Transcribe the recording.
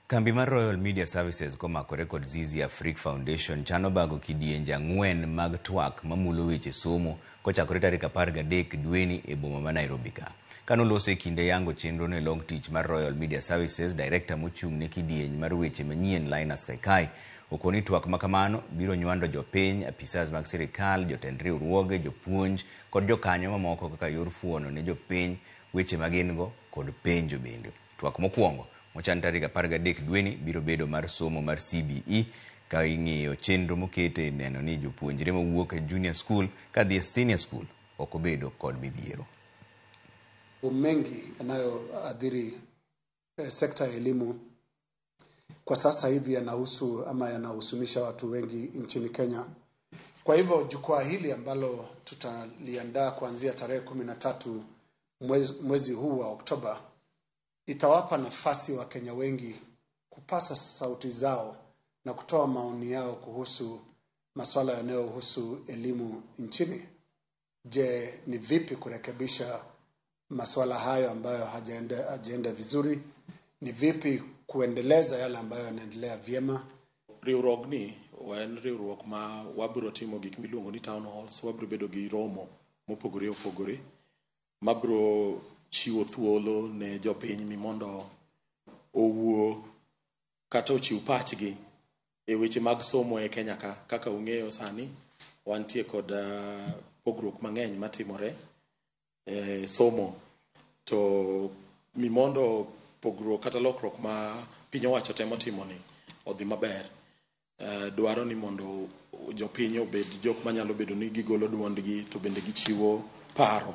Kambi mar Royal Media Services komakore kod Zizi Afrique Foundation chano bago kidienje 4 mag twak mamulo weche somo kochakore tarik 13 dweni e boma ma Nairobi ka. Kanolose kinde yango chenro ne long tich mar Royal Media Services, director mochung' ne kidieny mar weche manyien Linus Kaikai okoni twak makamano biro nywando jopiny, apisas mag sirikal, jotend riwruoge, jopuonj kod jokanyo mamoko kaka yor fuono ne jopiny weche magingo kod penjo bende. Twak mokwongo mochan tarik 13 dweni biro bedo mar somo mar CBE ka ing'iyo chenro mokete neno ni jopuonjre mawuok e junior school kadhi e senior school okobedo kod midhiero. Mengi yanayoathiri sekta ya elimu kwa sasa hivi yanahusu ama yanahusunisha watu wengi nchini Kenya. Kwa hivyo jukwaa hili ambalo tutaliandaa kuanzia tarehe 13 mwezi huu wa Oktoba itawapa nafasi wa Kenya wengi kupasa sauti zao na kutoa maoni yao kuhusu masuala yanayohusu elimu nchini. Je, ni vipi kurekebisha masuala hayo ambayo hajaenda vizuri? Ni vipi kuendeleza yale ambayo yanaendelea vyema? Riwruogni wan riwruok ma wabiro timo gik miluongo ni town halls, wabiro bedo gi romo mopogore opogore mabiro chiwo thuolo ne jopiny mi mondo owuo kata ochiw pachgi e weche mag somo e Kenya ka. Kaka ung'eyo sani wantie kod pogruok mang'eny matimore somo, to mi mondo pogruok kata lokruok ma piny owacho temo timo ni odhi maber, dwaro ni mondo jopiny obed jok manyalo bedo ni gigolo duondgi to bende gichiwo paro